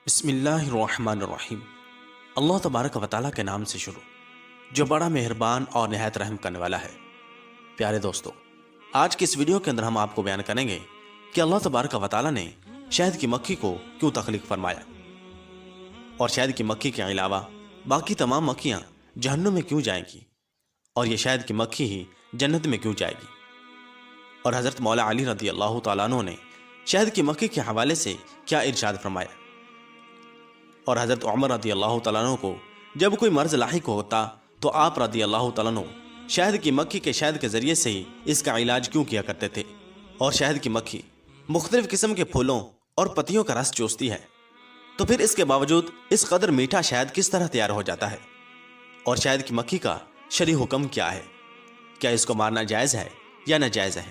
بسم اللہ الرحمن الرحیم۔ اللہ تبارک و تعالیٰ کے نام سے شروع جو بڑا مہربان اور نہایت رحم کرنے والا ہے۔ پیارے دوستو، آج کی اس ویڈیو کے اندر ہم آپ کو بیان کریں گے کہ اللہ تبارک و تعالیٰ نے شہد کی مکھی کو کیوں تخلیق فرمایا، اور شہد کی مکھی کے علاوہ باقی تمام مکھیاں جہنم میں کیوں جائیں گی، اور یہ شہد کی مکھی ہی جنت میں کیوں جائے گی، اور حضرت مولا علی رضی اللہ تعالیٰ عنہ نے شہد کی مکھی کے حوالے سے کیا ارشاد فرمایا، اور حضرت عمر رضی اللہ تعالیٰ عنہ کو جب کوئی مرض لاحق ہوتا تو آپ رضی اللہ تعالیٰ عنہ شہد کی مکھی کے شہد کے ذریعے سے ہی اس کا علاج کیوں کیا کرتے تھے۔ اور شہد کی مکھی مختلف قسم کے پھولوں اور پتیوں کا رس چوستی ہے، تو پھر اس کے باوجود اس قدر میٹھا شہد کس طرح تیار ہو جاتا ہے، اور شہد کی مکھی کا شرعی حکم کیا ہے، کیا اس کو مارنا جائز ہے یا ناجائز ہے،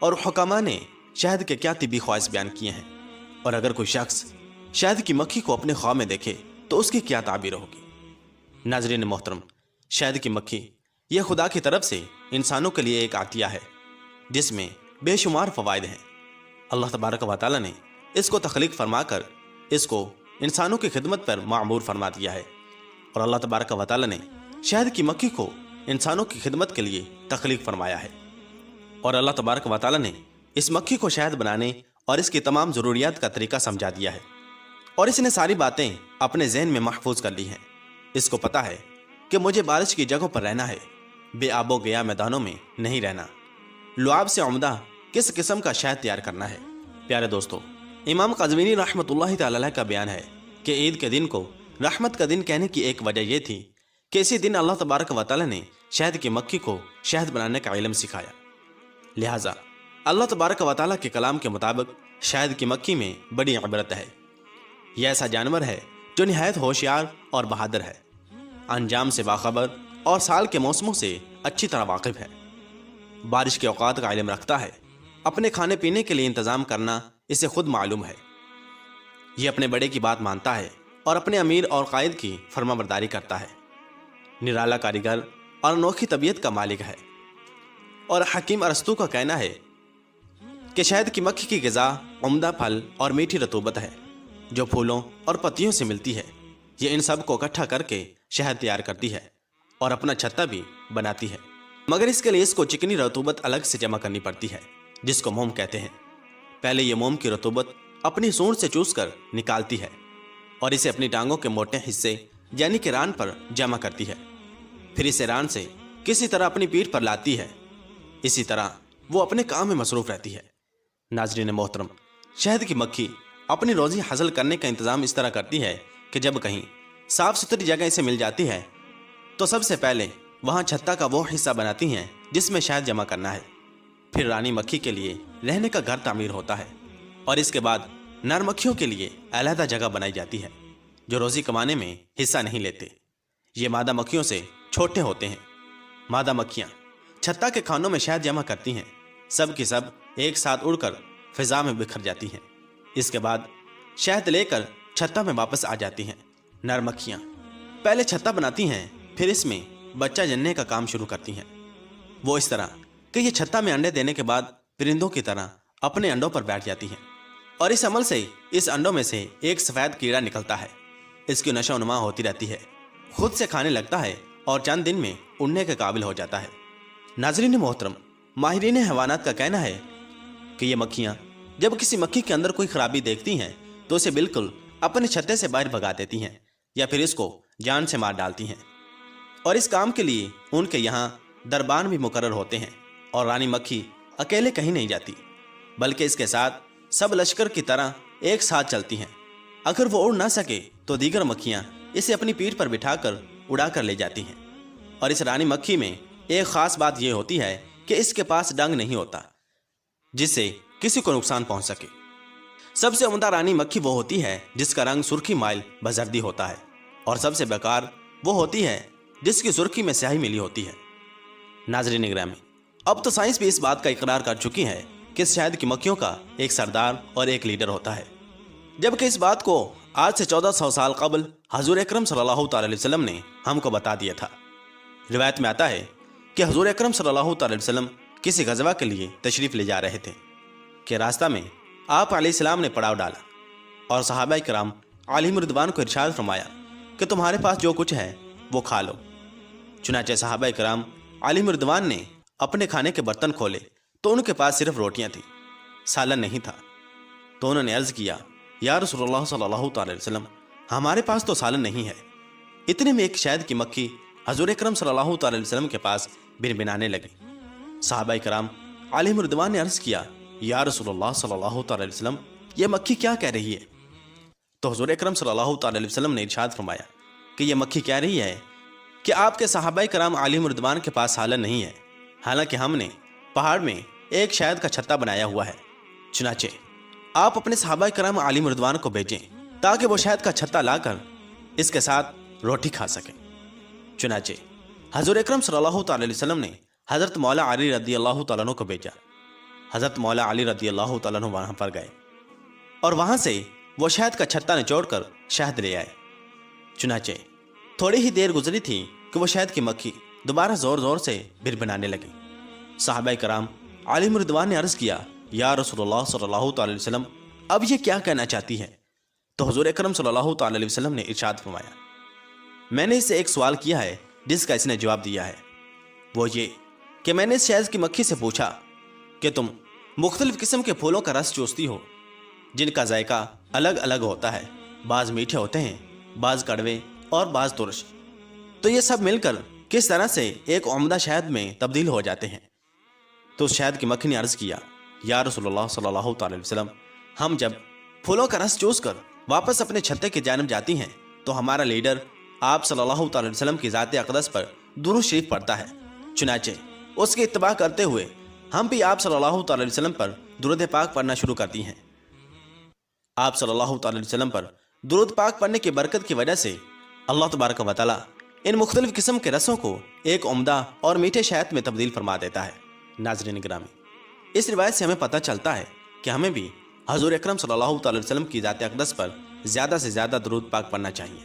اور حکماء نے شہد کے کیا طبی خواص بیان کیے ہیں، اور اگر کوئی شخص شہد کی مکھی کو اپنے خواب میں دیکھے تو اس کی کیا تعبیر ہوگی۔ ناظرین محترم، شہد کی مکھی یہ خدا کی طرف سے انسانوں کے لیے ایک عطیہ ہے جس میں بے شمار فوائد ہیں۔ اللہ تبارک و تعالیٰ نے اس کو تخلیق فرما کر اس کو انسانوں کی خدمت پر معمور فرما دیا ہے، اور اللہ تبارک و تعالیٰ نے شہد کی مکھی کو انسانوں کی خدمت کے لیے تخلیق فرمایا ہے، اور اللہ تبارک و تعالیٰ نے اس مکھی کو شہد بنانے اور اس کی تمام ضروریات کا طریقہ سمجھا دیا ہے، اور اس نے ساری باتیں اپنے ذہن میں محفوظ کر لی ہیں۔ اس کو پتا ہے کہ مجھے بارش کی جگہوں پر رہنا ہے، بے آب و گیا میدانوں میں نہیں رہنا، لعاب سے عمدہ کس قسم کا شہد تیار کرنا ہے۔ پیارے دوستو، امام قزوینی رحمۃ اللہ تعالی علیہ کا بیان ہے کہ عید کے دن کو رحمت کا دن کہنے کی ایک وجہ یہ تھی کہ اسی دن اللہ تبارک و تعالی نے شہد کی مکھی کو شہد بنانے کا علم سکھایا، لہٰذا اللہ تبارک و تعالی کے کلام کے مطابق شہد کی مکھی میں بڑی عبرت ہے۔ یہ ایسا جانور ہے جو نہایت ہوشیار اور بہادر ہے، انجام سے باخبر اور سال کے موسموں سے اچھی طرح واقف ہے، بارش کے اوقات کا علم رکھتا ہے، اپنے کھانے پینے کے لیے انتظام کرنا اسے خود معلوم ہے، یہ اپنے بڑے کی بات مانتا ہے اور اپنے امیر اور قائد کی فرما برداری کرتا ہے، نرالا کاریگر اور انوکھی طبیعت کا مالک ہے۔ اور حکیم ارسطو کا کہنا ہے کہ شہد کی مکھی کی غذا عمدہ پھل اور میٹھی رطوبت ہے جو پھولوں اور پتیوں سے ملتی ہے، یہ ان سب کو اکٹھا کر کے شہد تیار کرتی ہے اور اپنا چھتا بھی بناتی ہے، مگر اس کے لیے اس کو چکنی رطوبت الگ سے جمع کرنی پڑتی ہے جس کو موم کہتے ہیں۔ پہلے یہ موم کی رطوبت اپنی سونڈ سے چوس کر نکالتی ہے اور اسے اپنی ٹانگوں کے موٹے حصے یعنی کہ ران پر جمع کرتی ہے، پھر اسے ران سے کسی طرح اپنی پیٹھ پر لاتی ہے، اسی طرح وہ اپنے کام میں مصروف رہتی ہے۔ ناظرین محترم، شہد کی مکھی اپنی روزی حاصل کرنے کا انتظام اس طرح کرتی ہے کہ جب کہیں صاف ستھری جگہ اسے مل جاتی ہے تو سب سے پہلے وہاں چھتا کا وہ حصہ بناتی ہیں جس میں شہد جمع کرنا ہے، پھر رانی مکھی کے لیے رہنے کا گھر تعمیر ہوتا ہے، اور اس کے بعد نر مکھیوں کے لیے علیحدہ جگہ بنائی جاتی ہے جو روزی کمانے میں حصہ نہیں لیتے، یہ مادہ مکھیوں سے چھوٹے ہوتے ہیں۔ مادہ مکھیاں چھتا کے کھانوں میں شہد جمع کرتی ہیں، سب کی سب ایک ساتھ اڑ کر فضا میں بکھر جاتی ہیں، اس کے بعد شہد لے کر چھتا میں واپس آ جاتی ہیں۔ نر مکھیاں پہلے چھتا بناتی ہیں، پھر اس میں بچہ جننے کا کام شروع کرتی ہیں، وہ اس طرح کہ یہ چھتا میں انڈے دینے کے بعد پرندوں کی طرح اپنے انڈوں پر بیٹھ جاتی ہیں، اور اس عمل سے اس انڈوں میں سے ایک سفید کیڑا نکلتا ہے، اس کی نشو و نما ہوتی رہتی ہے، خود سے کھانے لگتا ہے اور چند دن میں اڑنے کے قابل ہو جاتا ہے۔ ناظرین محترم، ماہرین حیوانات کا کہنا ہے کہ یہ مکھیاں جب کسی مکھی کے اندر کوئی خرابی دیکھتی ہیں تو اسے بالکل اپنے چھتے سے باہر بھگا دیتی ہیں یا پھر اس کو جان سے مار ڈالتی ہیں، اور اس کام کے لیے ان کے یہاں دربان بھی مقرر ہوتے ہیں، اور رانی مکھی اکیلے کہیں نہیں جاتی بلکہ اس کے ساتھ سب لشکر کی طرح ایک ساتھ چلتی ہیں، اگر وہ اڑ نہ سکے تو دیگر مکھیاں اسے اپنی پیٹھ پر بٹھا کر اڑا کر لے جاتی ہیں، اور اس رانی مکھی میں ایک خاص بات یہ ہوتی ہے کہ اس کے پاس ڈنگ نہیں ہوتا جس سے کسی کو نقصان پہنچ سکے۔ سب سے عمدہ رانی مکھی وہ ہوتی ہے جس کا رنگ سرخی مائل بزردی ہوتا ہے، اور سب سے بیکار وہ ہوتی ہے جس کی سرخی میں سیاہی ملی ہوتی ہے۔ ناظرین گرامی، اب تو سائنس بھی اس بات کا اقرار کر چکی ہے کہ شہد کی مکھیوں کا ایک سردار اور ایک لیڈر ہوتا ہے، جبکہ اس بات کو آج سے 1400 سال قبل حضور اکرم صلی اللہ تعالی علیہ وسلم نے ہم کو بتا دیا تھا۔ روایت میں آتا ہے کہ حضور اکرم صلی اللہ تعالی علیہ وسلم کسی غزوہ کے لیے تشریف لے جا رہے تھے کہ راستہ میں آپ علیہ السلام نے پڑاؤ ڈالا اور صحابہ کرام علیہم رضوان کو ارشاد فرمایا کہ تمہارے پاس جو کچھ ہے وہ کھا لو۔ چنانچہ صحابہ کرام علیہم رضوان نے اپنے کھانے کے برتن کھولے تو ان کے پاس صرف روٹیاں تھیں، سالن نہیں تھا۔ تو انہوں نے عرض کیا، یا رسول اللہ صلی اللہ تعالی وسلم، ہمارے پاس تو سالن نہیں ہے۔ اتنے میں ایک شہد کی مکھی حضور اکرم صلی اللہ تعالی وسلم کے پاس بنبنانے لگی۔ صحابہ کرام علیہم رضوان نے عرض کیا، یا رسول اللہ صلی اللہ تعالی وسلم، یہ مکھی کیا کہہ رہی ہے؟ تو حضور اکرم صلی اللہ تعالی وسلم نے ارشاد فرمایا کہ یہ مکھی کہہ رہی ہے کہ آپ کے صحابہ کرام علیہم رضوان کے پاس سالن نہیں ہے، حالانکہ ہم نے پہاڑ میں ایک شہد کا چھتا بنایا ہوا ہے۔ چنانچہ آپ اپنے صحابہ کرام علیہم رضوان کو بھیجیں تاکہ وہ شہد کا چھتا لا کر اس کے ساتھ روٹی کھا سکیں۔ چنانچہ حضور اکرم صلی اللہ تعالی وسلم نے حضرت مولا علی رضی اللہ تعالیٰ عنہ کو بھیجا۔ حضرت مولا علی رضی اللہ تعالیٰ عنہ وہاں پر گئے اور وہاں سے وہ شہد کا چھتا نچوڑ کر شہد لے آئے۔ چنانچہ تھوڑی ہی دیر گزری تھی کہ وہ شہد کی مکھی دوبارہ زور زور سے بنبنانے لگی۔ صحابہ کرام علیہم رضوان نے عرض کیا، یا رسول اللہ صلی اللہ تعالی وسلم، اب یہ کیا کہنا چاہتی ہے؟ تو حضور اکرم صلی اللہ تعالی وسلم نے ارشاد فرمایا، میں نے اس سے ایک سوال کیا ہے جس کا اس نے جواب دیا ہے، وہ یہ کہ میں نے اس شہد کی مکھی سے پوچھا کہ تم مختلف قسم کے پھولوں کا رس چوستی ہو جن کا ذائقہ الگ الگ ہوتا ہے، بعض میٹھے ہوتے ہیں، بعض کڑوے اور بعض ترش، تو یہ سب مل کر کس طرح سے ایک عمدہ شہد میں تبدیل ہو جاتے ہیں؟ تو اس شہد کی مکھی نے عرض کیا، یا رسول اللہ صلی اللہ تعالی وسلم، ہم جب پھولوں کا رس چوس کر واپس اپنے چھتے کی جانب جاتی ہیں تو ہمارا لیڈر آپ صلی اللہ تعالی وسلم کی ذات اقدس پر درود شریف پڑھتا ہے، چنانچہ اس کی اتباع کرتے ہوئے ہم بھی آپ صلی اللہ تعالی وسلم پر درود پاک پڑھنا شروع کرتی ہیں۔ آپ صلی اللہ تعالی وسلم پر درود پاک پڑھنے کی برکت کی وجہ سے اللہ تبارک و تعالی ان مختلف قسم کے رسوں کو ایک عمدہ اور میٹھے شہد میں تبدیل فرما دیتا ہے۔ ناظرین گرامی، اس روایت سے ہمیں پتہ چلتا ہے کہ ہمیں بھی حضور اکرم صلی اللہ تعالی وسلم کی ذات اقدس پر زیادہ سے زیادہ درود پاک پڑھنا چاہیے،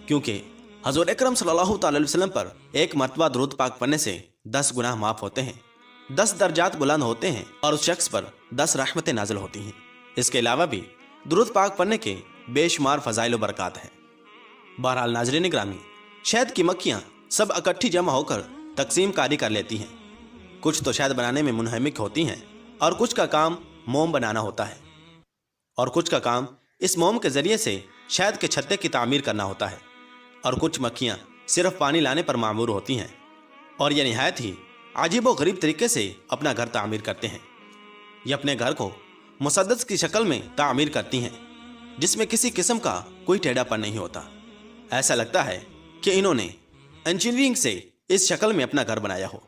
کیونکہ حضور اکرم صلی اللہ تعالی وسلم پر ایک مرتبہ درود پاک پڑھنے سے 10 گناہ معاف ہوتے ہیں، 10 درجات بلند ہوتے ہیں اور اس شخص پر 10 رحمتیں نازل ہوتی ہیں۔ اس کے علاوہ بھی درود پاک پڑھنے کے بے شمار فضائل و برکات ہیں۔ بہرحال ناظرین گرامی، شہد کی مکھیاں سب اکٹھی جمع ہو کر تقسیم کاری کر لیتی ہیں۔ کچھ تو شہد بنانے میں منہمک ہوتی ہیں اور کچھ کا کام موم بنانا ہوتا ہے، اور کچھ کا کام اس موم کے ذریعے سے شہد کے چھتے کی تعمیر کرنا ہوتا ہے، اور کچھ مکھیاں صرف پانی لانے پر معمور ہوتی ہیں، اور یہ نہایت ہی عجیب و غریب طریقے سے اپنا گھر تعمیر کرتے ہیں۔ یہ اپنے گھر کو مسدس کی شکل میں تعمیر کرتی ہیں جس میں کسی قسم کا کوئی ٹیڑھا پن نہیں ہوتا۔ ایسا لگتا ہے کہ انہوں نے انجینئرنگ سے اس شکل میں اپنا گھر بنایا ہو،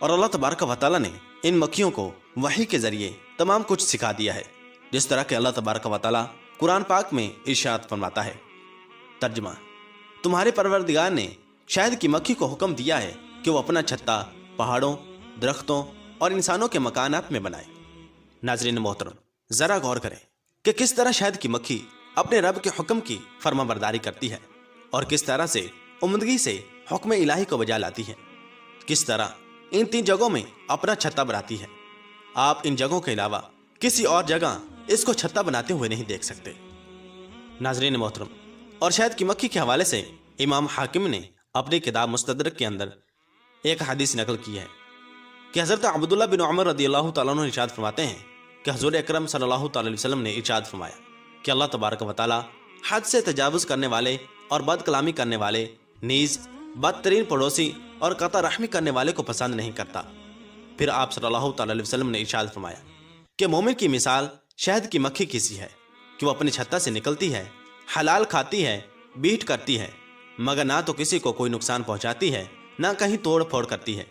اور اللہ تبارک و تعالیٰ نے ان مکھیوں کو وحی کے ذریعے تمام کچھ سکھا دیا ہے، جس طرح کہ اللہ تبارک و تعالیٰ قرآن پاک میں ارشاد فرماتا ہے۔ ترجمہ: تمہارے پروردگار نے شہد کی مکھی کو حکم دیا ہے کہ وہ اپنا چھتا پہاڑوں، درختوں اور انسانوں کے مکانات میں بنائے۔ ناظرین محترم، ذرا غور کریں کہ کس طرح شہد کی مکھی اپنے رب کے حکم کی فرما برداری کرتی ہے اور کس طرح سے عمدگی سے حکم الہی کو بجا لاتی ہے، کس طرح ان 3 جگہوں میں اپنا چھتا بناتی ہے۔ آپ ان جگہوں کے علاوہ کسی اور جگہ اس کو چھتا بناتے ہوئے نہیں دیکھ سکتے۔ ناظرین محترم، اور شہد کی مکھی کے حوالے سے امام حاکم نے اپنی کتاب مستدرک کے اندر ایک حدیث نقل کی ہے کہ حضرت عبداللہ بن عمر رضی اللہ تعالیٰ عنہ ارشاد فرماتے ہیں کہ حضور اکرم صلی اللہ تعالی وسلم نے ارشاد فرمایا کہ اللہ تبارک و تعالیٰ حد سے تجاوز کرنے والے اور بد کلامی کرنے والے، نیز بدترین پڑوسی اور قطع رحمی کرنے والے کو پسند نہیں کرتا۔ پھر آپ صلی اللہ تعالی وسلم نے ارشاد فرمایا کہ مومن کی مثال شہد کی مکھی کی سی ہے کہ وہ اپنے چھتا سے نکلتی ہے، حلال کھاتی ہے، بیٹ کرتی ہے، مگر نہ تو کسی کو کوئی نقصان پہنچاتی ہے، نہ کہیں توڑ پھوڑ کرتی ہے۔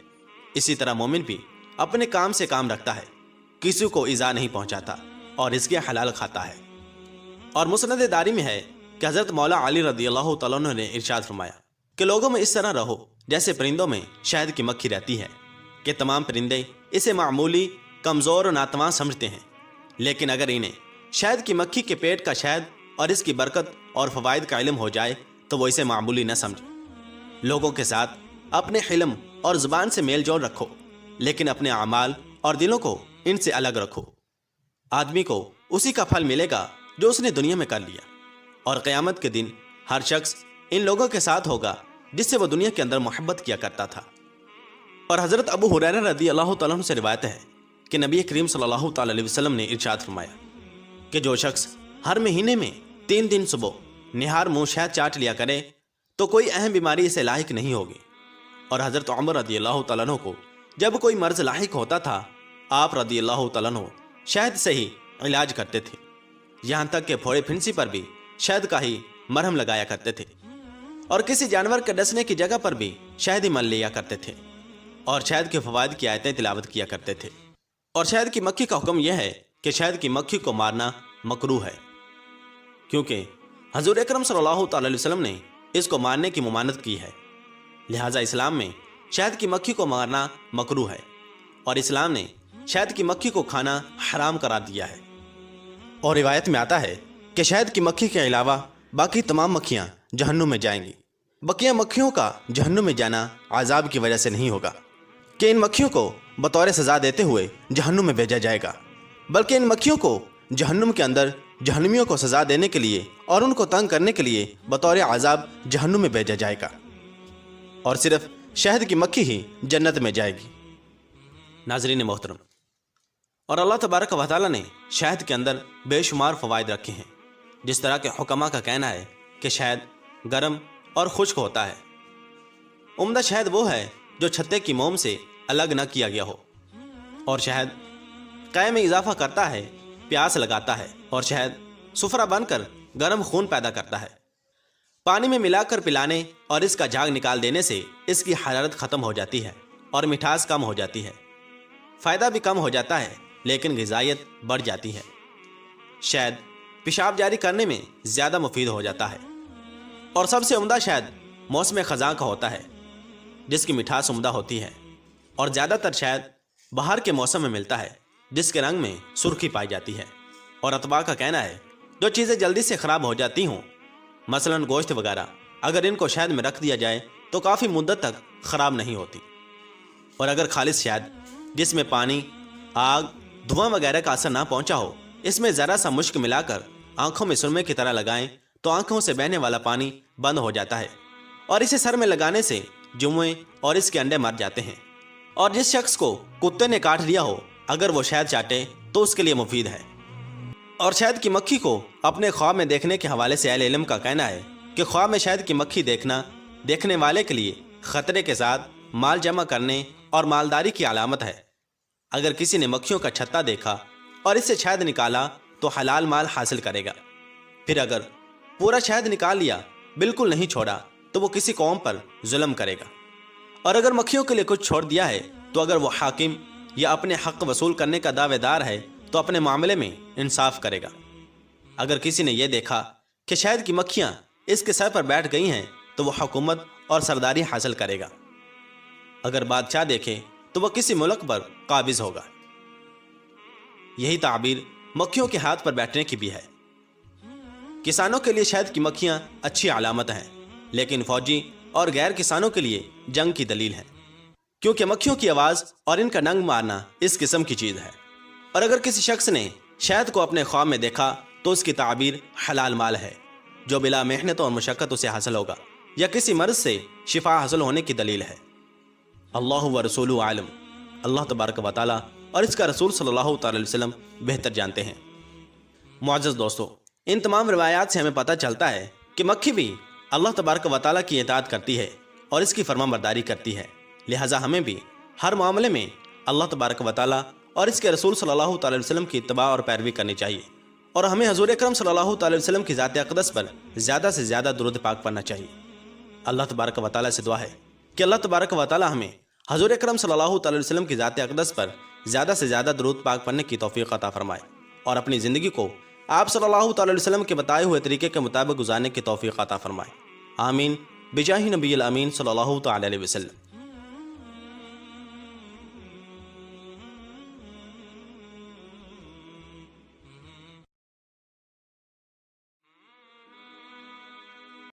اسی طرح مومن بھی اپنے کام سے کام رکھتا ہے، کسی کو ایذا نہیں پہنچاتا اور اس کے حلال کھاتا ہے۔ اور مسند داری میں ہے کہ حضرت مولا علی رضی اللہ تعالیٰ عنہ نے ارشاد فرمایا کہ لوگوں میں اس طرح رہو جیسے پرندوں میں شہد کی مکھی رہتی ہے، کہ تمام پرندے اسے معمولی، کمزور اور ناتواں سمجھتے ہیں، لیکن اگر انہیں شہد کی مکھی کے پیٹ کا شہد اور اس کی برکت اور فوائد کا علم ہو جائے تو وہ اسے معمولی نہ سمجھیں۔ لوگوں کے ساتھ اپنے حلم اور زبان سے میل جول رکھو، لیکن اپنے اعمال اور دلوں کو ان سے الگ رکھو۔ آدمی کو اسی کا پھل ملے گا جو اس نے دنیا میں کر لیا۔ اور قیامت کے دن ہر شخص ان لوگوں کے ساتھ ہوگا جس سے وہ دنیا کے اندر محبت کیا کرتا تھا۔ اور حضرت ابو ہریرہ رضی اللہ تعالیٰ عنہ سے روایت ہے کہ نبی کریم صلی اللہ تعالیٰ علیہ وسلم نے ارشاد فرمایا کہ جو شخص ہر مہینے میں 3 دن صبح نہار منہ شہد چاٹ لیا کرے تو کوئی اہم بیماری اسے لاحق نہیں ہوگی۔ اور حضرت عمر رضی اللہ تعالیٰ عنہ کو جب کوئی مرض لاحق ہوتا تھا آپ رضی اللہ تعالیٰ عنہ شہد سے ہی علاج کرتے تھے، یہاں تک کہ پھوڑے پھنسی پر بھی شہد کا ہی مرہم لگایا کرتے تھے، اور کسی جانور کے ڈسنے کی جگہ پر بھی شہد ہی مل لیا کرتے تھے، اور شہد کے فوائد کی آیتیں تلاوت کیا کرتے تھے۔ اور شہد کی مکھی کا حکم یہ ہے کہ شہد کی مکھی کو مارنا مکروہ ہے، کیونکہ حضور اکرم صلی اللہ تعالی علیہ وسلم نے اس کو مارنے کی ممانعت کی ہے، لہٰذا اسلام میں شہد کی مکھی کو مارنا مکروہ ہے، اور اسلام نے شہد کی مکھی کو کھانا حرام قرار دیا ہے۔ اور روایت میں آتا ہے کہ شہد کی مکھی کے علاوہ باقی تمام مکھیاں جہنم میں جائیں گی۔ بقیہ مکھیوں کا جہنم میں جانا عذاب کی وجہ سے نہیں ہوگا کہ ان مکھیوں کو بطور سزا دیتے ہوئے جہنم میں بھیجا جائے گا، بلکہ ان مکھیوں کو جہنم کے اندر جہنمیوں کو سزا دینے کے لیے اور ان کو تنگ کرنے کے لیے بطور عذاب جہنم میں بھیجا جائے گا، اور صرف شہد کی مکھی ہی جنت میں جائے گی۔ ناظرین محترم، اور اللہ تبارک و تعالیٰ نے شہد کے اندر بے شمار فوائد رکھے ہیں، جس طرح کے حکماء کا کہنا ہے کہ شہد گرم اور خشک ہوتا ہے۔ عمدہ شہد وہ ہے جو چھتے کی موم سے الگ نہ کیا گیا ہو، اور شہد قے میں اضافہ کرتا ہے، پیاس لگاتا ہے، اور شہد سفرہ بن کر گرم خون پیدا کرتا ہے۔ پانی میں ملا کر پلانے اور اس کا جھاگ نکال دینے سے اس کی حرارت ختم ہو جاتی ہے اور مٹھاس کم ہو جاتی ہے، فائدہ بھی کم ہو جاتا ہے لیکن غذائیت بڑھ جاتی ہے۔ شہد پیشاب جاری کرنے میں زیادہ مفید ہو جاتا ہے، اور سب سے عمدہ شہد موسم خزاں کا ہوتا ہے جس کی مٹھاس عمدہ ہوتی ہے، اور زیادہ تر شہد بہار کے موسم میں ملتا ہے جس کے رنگ میں سرخی پائی جاتی ہے۔ اور اتباع کا کہنا ہے جو چیزیں جلدی سے خراب ہو جاتی ہوں، مثلا گوشت وغیرہ، اگر ان کو شہد میں رکھ دیا جائے تو کافی مدت تک خراب نہیں ہوتی، اور اگر خالص شہد جس میں پانی، آگ، دھواں وغیرہ کا اثر نہ پہنچا ہو، اس میں ذرا سا مشک ملا کر آنکھوں میں سرمے کی طرح لگائیں تو آنکھوں سے بہنے والا پانی بند ہو جاتا ہے، اور اسے سر میں لگانے سے جمویں اور اس کے انڈے مر جاتے ہیں۔ اور جس شخص کو کتے نے کاٹ لیا ہو، اگر وہ شہد چاٹے تو اس کے لیے مفید ہے۔ اور شہد کی مکھی کو اپنے خواب میں دیکھنے کے حوالے سے اہل علم کا کہنا ہے کہ خواب میں شہد کی مکھی دیکھنا دیکھنے والے کے لیے خطرے کے ساتھ مال جمع کرنے اور مالداری کی علامت ہے۔ اگر کسی نے مکھیوں کا چھتا دیکھا اور اس سے شہد نکالا تو حلال مال حاصل کرے گا، پھر اگر پورا شہد نکال لیا، بالکل نہیں چھوڑا، تو وہ کسی قوم پر ظلم کرے گا۔ اور اگر مکھیوں کے لیے کچھ چھوڑ دیا ہے تو اگر وہ حاکم یا اپنے حق وصول کرنے کا دعوے دار ہے تو اپنے معاملے میں انصاف کرے گا۔ اگر کسی نے یہ دیکھا کہ شہد کی مکھیاں اس کے سر پر بیٹھ گئی ہیں تو وہ حکومت اور سرداری حاصل کرے گا۔ اگر بادشاہ دیکھے تو وہ کسی ملک پر قابض ہوگا۔ یہی تعبیر مکھیوں کے ہاتھ پر بیٹھنے کی بھی ہے۔ کسانوں کے لیے شہد کی مکھیاں اچھی علامت ہیں، لیکن فوجی اور غیر کسانوں کے لیے جنگ کی دلیل ہے، کیونکہ مکھیوں کی آواز اور ان کا ڈنگ مارنا اس قسم کی چیز ہے۔ اور اگر کسی شخص نے شہد کو اپنے خواب میں دیکھا تو اس کی تعبیر حلال مال ہے جو بلا محنت اور مشقت اسے حاصل ہوگا، یا کسی مرض سے شفا حاصل ہونے کی دلیل ہے۔ اللہ و رسول عالم، اللہ تبارک و تعالیٰ اور اس کا رسول صلی اللہ تعالی علیہ وسلم بہتر جانتے ہیں۔ معزز دوستو، ان تمام روایات سے ہمیں پتہ چلتا ہے کہ مکھی بھی اللہ تبارک و تعالیٰ کی اطاعت کرتی ہے اور اس کی فرما برداری کرتی ہے، لہٰذا ہمیں بھی ہر معاملے میں اللہ تبارک و تعالیٰ اور اس کے رسول صلی اللہ تعالی علیہ وسلم کی اتباع اور پیروی کرنی چاہیے، اور ہمیں حضور اکرم صلی اللہ تعالی علیہ وسلم کی ذات اقدس پر زیادہ سے زیادہ درود پاک پڑھنا چاہیے۔ اللہ تبارک و تعالیٰ سے دعا ہے کہ اللہ تبارک و تعالیٰ ہمیں حضور اکرم صلی اللہ تعالی علیہ وسلم کی ذات اقدس پر زیادہ سے زیادہ درود پاک پڑھنے کی توفیق عطا فرمائے، اور اپنی زندگی کو آپ صلی اللہ تعالی علیہ وسلم کے بتائے ہوئے طریقے کے مطابق گزارنے کی توفیق عطا فرمائے۔ آمین بجاہ نبی الامین صلی اللہ تعالی علیہ وسلم۔